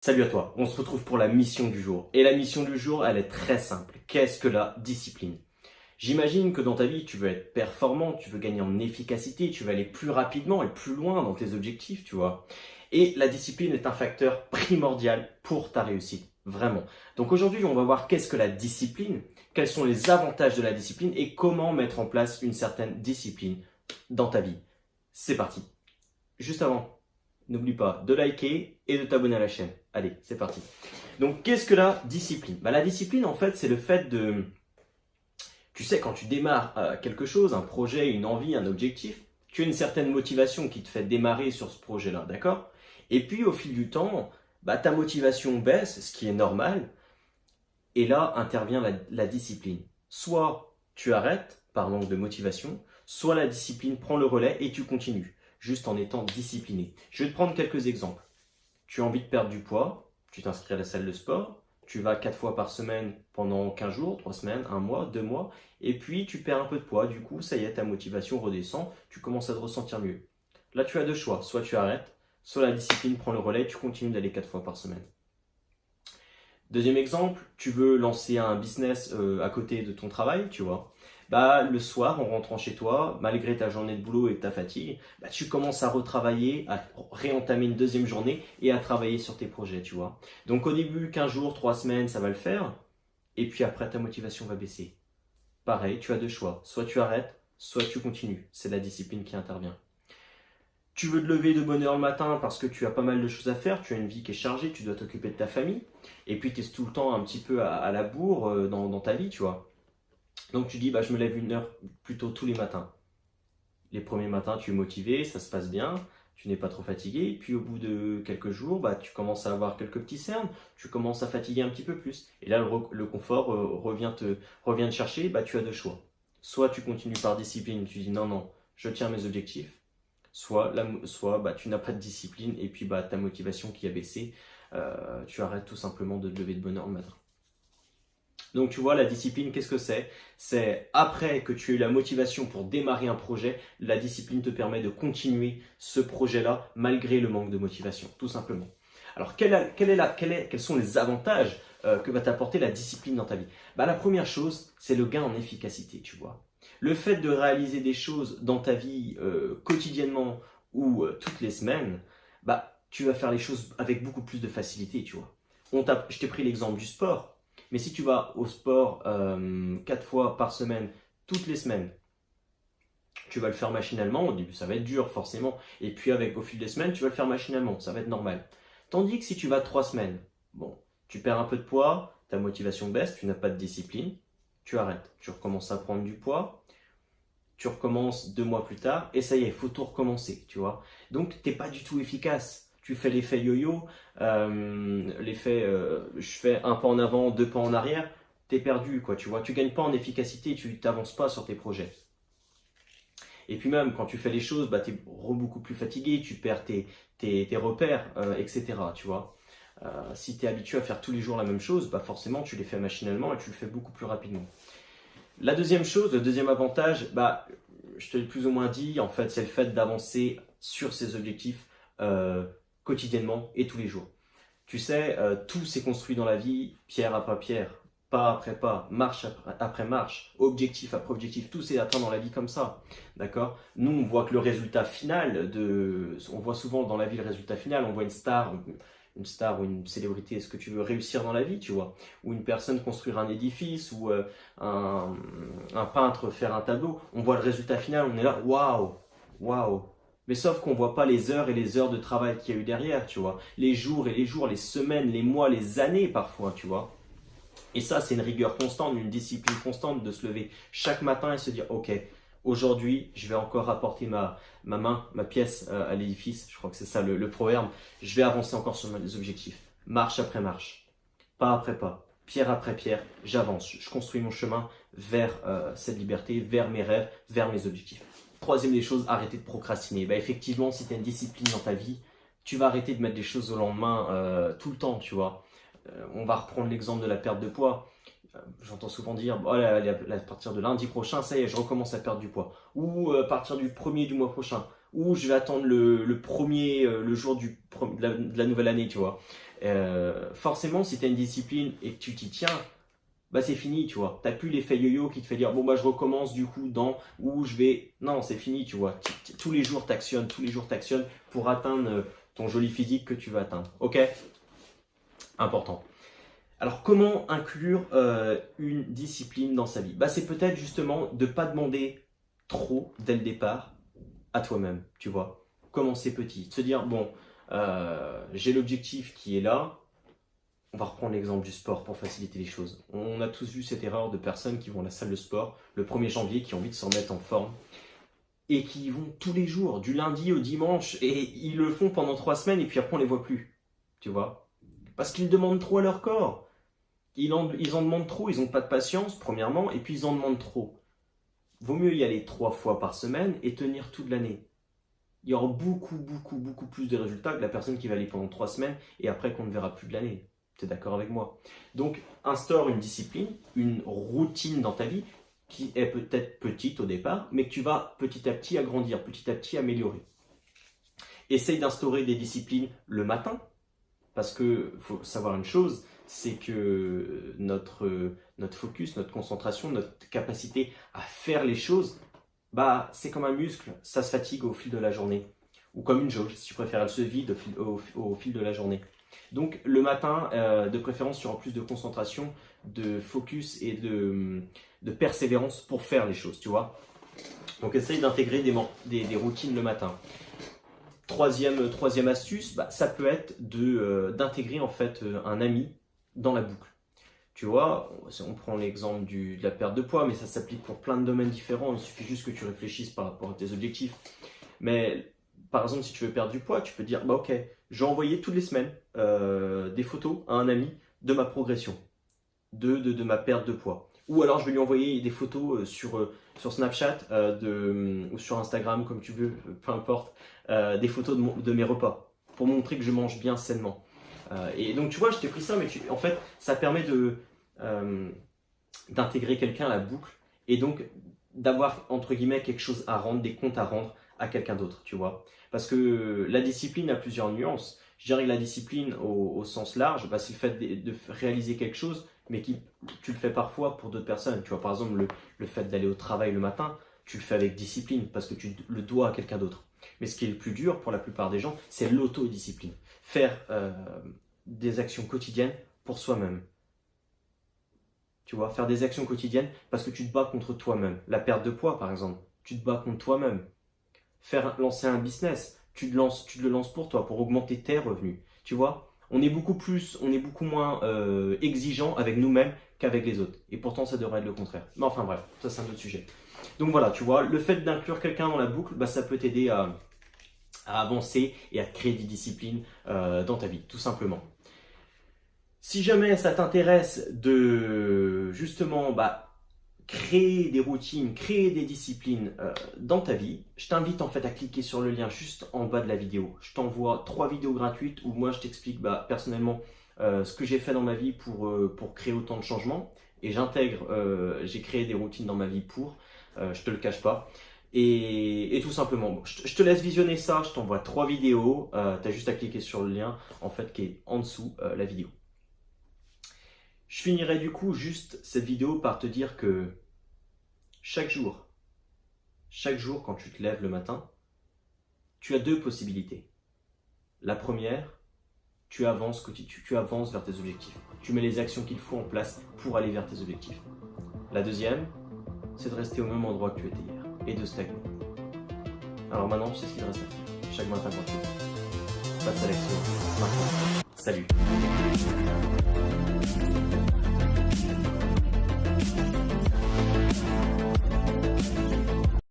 Salut à toi, on se retrouve pour la mission du jour. Et la mission du jour, elle est très simple. Qu'est-ce que la discipline? J'imagine que dans ta vie, tu veux être performant, tu veux gagner en efficacité, tu veux aller plus rapidement et plus loin dans tes objectifs, tu vois. Et la discipline est un facteur primordial pour ta réussite, vraiment. Donc aujourd'hui, on va voir qu'est-ce que la discipline, quels sont les avantages de la discipline et comment mettre en place une certaine discipline dans ta vie. C'est parti. Juste avant, n'oublie pas de liker et de t'abonner à la chaîne. Allez, c'est parti. Donc, qu'est-ce que la discipline? La discipline, en fait, c'est le fait de... Tu sais, quand tu démarres quelque chose, un projet, une envie, un objectif, tu as une certaine motivation qui te fait démarrer sur ce projet-là, d'accord? Et puis, au fil du temps, ta motivation baisse, ce qui est normal, et là intervient la discipline. Soit tu arrêtes par manque de motivation, soit la discipline prend le relais et tu continues, juste en étant discipliné. Je vais te prendre quelques exemples. Tu as envie de perdre du poids, tu t'inscris à la salle de sport, tu vas 4 fois par semaine pendant 15 jours, 3 semaines, 1 mois, 2 mois, et puis tu perds un peu de poids, du coup ça y est, ta motivation redescend, tu commences à te ressentir mieux. Là tu as deux choix, soit tu arrêtes, soit la discipline prend le relais et tu continues d'aller 4 fois par semaine. Deuxième exemple, tu veux lancer un business à côté de ton travail, tu vois. Le soir, en rentrant chez toi, malgré ta journée de boulot et ta fatigue, tu commences à retravailler, à réentamer une deuxième journée et à travailler sur tes projets, tu vois. Donc au début, 15 jours, 3 semaines, ça va le faire. Et puis après, ta motivation va baisser. Pareil, tu as deux choix. Soit tu arrêtes, soit tu continues. C'est la discipline qui intervient. Tu veux te lever de bonne heure le matin parce que tu as pas mal de choses à faire, tu as une vie qui est chargée, tu dois t'occuper de ta famille, et puis tu es tout le temps un petit peu à la bourre dans ta vie, tu vois. Donc tu dis, je me lève une heure plus tôt tous les matins. Les premiers matins, tu es motivé, ça se passe bien, tu n'es pas trop fatigué, et puis au bout de quelques jours, tu commences à avoir quelques petits cernes, tu commences à fatiguer un petit peu plus. Et là, le confort revient te chercher, tu as deux choix. Soit tu continues par discipline, tu dis non, non, je tiens mes objectifs, soit tu n'as pas de discipline et puis ta motivation qui a baissé, tu arrêtes tout simplement de te lever de bonne heure le matin. Donc tu vois, la discipline, qu'est-ce que c'est? C'est après que tu as eu la motivation pour démarrer un projet, la discipline te permet de continuer ce projet-là malgré le manque de motivation, tout simplement. Alors quels sont les avantages que va t'apporter la discipline dans ta vie? La première chose, c'est le gain en efficacité, tu vois. Le fait de réaliser des choses dans ta vie quotidiennement ou toutes les semaines, tu vas faire les choses avec beaucoup plus de facilité, tu vois. Je t'ai pris l'exemple du sport, mais si tu vas au sport 4 fois par semaine, toutes les semaines, tu vas le faire machinalement. Au début, ça va être dur, forcément. Et puis, au fil des semaines, tu vas le faire machinalement. Ça va être normal. Tandis que si tu vas 3 semaines, tu perds un peu de poids, ta motivation baisse, tu n'as pas de discipline, tu arrêtes. Tu recommences à prendre du poids, tu recommences 2 mois plus tard, et ça y est, il faut tout recommencer, tu vois. Donc, tu n'es pas du tout efficace. Tu fais l'effet yo-yo, je fais un pas en avant, 2 pas en arrière, tu es perdu, quoi, tu vois. Tu gagnes pas en efficacité, tu t'avances pas sur tes projets. Et puis même, quand tu fais les choses, tu es beaucoup plus fatigué, tu perds tes repères, etc., tu vois. Si tu es habitué à faire tous les jours la même chose, forcément, tu les fais machinalement et tu le fais beaucoup plus rapidement. La deuxième chose, le deuxième avantage, je te l'ai plus ou moins dit, en fait, c'est le fait d'avancer sur ses objectifs quotidiennement et tous les jours. Tu sais, tout s'est construit dans la vie, pierre après pierre, pas après pas, marche après marche, objectif après objectif, tout s'est atteint dans la vie comme ça, d'accord? Nous, on voit que le résultat final on voit souvent dans la vie le résultat final, on voit une star ou une célébrité, est-ce que tu veux réussir dans la vie, tu vois? Ou une personne construire un édifice, ou un peintre faire un tableau, on voit le résultat final, on est là, waouh, waouh! Mais sauf qu'on voit pas les heures et les heures de travail qu'il y a eu derrière, tu vois. Les jours et les jours, les semaines, les mois, les années parfois, tu vois. Et ça, c'est une rigueur constante, une discipline constante de se lever chaque matin et se dire, ok, aujourd'hui, je vais encore apporter ma pièce à l'édifice. Je crois que c'est ça le proverbe. Je vais avancer encore sur mes objectifs. Marche après marche, pas après pas, pierre après pierre, j'avance. Je construis mon chemin vers cette liberté, vers mes rêves, vers mes objectifs. Troisième des choses, arrêter de procrastiner. Effectivement, si tu as une discipline dans ta vie, tu vas arrêter de mettre des choses au lendemain tout le temps, tu vois. On va reprendre l'exemple de la perte de poids. J'entends souvent dire, à partir de lundi prochain, ça y est, je recommence à perdre du poids. Ou à partir du 1er du mois prochain. Ou je vais attendre le jour de la nouvelle année, tu vois. Forcément, si tu as une discipline et que tu t'y tiens, bah c'est fini, tu vois. T'as plus l'effet yo-yo qui te fait dire bon bah je recommence du coup dans où je vais. Non, c'est fini, tu vois. Tous les jours t'actionnes, pour atteindre ton joli physique que tu veux atteindre. Ok? Important. Alors comment inclure une discipline dans sa vie? Bah c'est peut-être justement de pas demander trop dès le départ à toi-même, tu vois. Commencer petit, de se dire bon j'ai l'objectif qui est là. On va reprendre l'exemple du sport pour faciliter les choses. On a tous vu cette erreur de personnes qui vont à la salle de sport le 1er janvier, qui ont envie de se remettre en forme et qui y vont tous les jours, du lundi au dimanche, et ils le font pendant 3 semaines et puis après on les voit plus, tu vois. Parce qu'ils demandent trop à leur corps. Ils en demandent trop, ils n'ont pas de patience, premièrement, et puis ils en demandent trop. Vaut mieux y aller 3 fois par semaine et tenir toute l'année. Il y aura beaucoup plus de résultats que la personne qui va aller pendant 3 semaines et après qu'on ne verra plus de l'année. Tu es d'accord avec moi? Donc, instaure une discipline, une routine dans ta vie qui est peut-être petite au départ, mais que tu vas petit à petit agrandir, petit à petit améliorer. Essaye d'instaurer des disciplines le matin, parce que faut savoir une chose, c'est que notre focus, notre concentration, notre capacité à faire les choses, bah, c'est comme un muscle, ça se fatigue au fil de la journée. Ou comme une jauge, si tu préfères, elle se vide au fil de la journée. Donc le matin, de préférence, tu auras plus de concentration, de focus et de persévérance pour faire les choses, tu vois. Donc essaye d'intégrer des routines le matin. Troisième astuce, bah, ça peut être d'intégrer en fait un ami dans la boucle. Tu vois, on prend l'exemple de la perte de poids, mais ça s'applique pour plein de domaines différents. Il suffit juste que tu réfléchisses par rapport à tes objectifs. Mais par exemple, si tu veux perdre du poids, tu peux dire, bah ok, je vais envoyer toutes les semaines des photos à un ami de ma progression, de ma perte de poids. Ou alors je vais lui envoyer des photos sur Snapchat ou sur Instagram, comme tu veux, peu importe, des photos de mes repas, pour montrer que je mange bien sainement. Et donc tu vois, je t'ai pris ça, mais en fait, ça permet d'intégrer quelqu'un à la boucle et donc d'avoir, entre guillemets, quelque chose à rendre, des comptes à rendre à quelqu'un d'autre, tu vois. Parce que la discipline a plusieurs nuances. Je dirais que la discipline au sens large, bah, c'est le fait de réaliser quelque chose, mais tu le fais parfois pour d'autres personnes. Tu vois, par exemple, le fait d'aller au travail le matin, tu le fais avec discipline parce que tu le dois à quelqu'un d'autre. Mais ce qui est le plus dur pour la plupart des gens, c'est l'autodiscipline. Faire des actions quotidiennes pour soi-même. Tu vois, faire des actions quotidiennes parce que tu te bats contre toi-même. La perte de poids, par exemple, tu te bats contre toi-même. Lancer un business, tu le lances pour toi, pour augmenter tes revenus. Tu vois, on est beaucoup moins exigeant avec nous-mêmes qu'avec les autres. Et pourtant, ça devrait être le contraire. Mais enfin bref, ça c'est un autre sujet. Donc voilà, tu vois, le fait d'inclure quelqu'un dans la boucle, bah, ça peut t'aider à avancer et à créer des disciplines dans ta vie, tout simplement. Si jamais ça t'intéresse de justement créer des routines, créer des disciplines dans ta vie, je t'invite en fait à cliquer sur le lien juste en bas de la vidéo. Je t'envoie 3 vidéos gratuites où moi je t'explique personnellement ce que j'ai fait dans ma vie pour créer autant de changements. Et j'ai créé des routines dans ma vie je te le cache pas. Et tout simplement, je te laisse visionner ça, je t'envoie 3 vidéos, tu as juste à cliquer sur le lien en fait qui est en dessous la vidéo. Je finirai du coup juste cette vidéo par te dire que chaque jour quand tu te lèves le matin, tu as 2 possibilités. La première, tu avances vers tes objectifs. Tu mets les actions qu'il faut en place pour aller vers tes objectifs. La deuxième, c'est de rester au même endroit que tu étais hier et de stagner. Alors maintenant, c'est ce qu'il reste à faire. Chaque matin quand tu te lèves. Passe à l'action. Maintenant. Salut.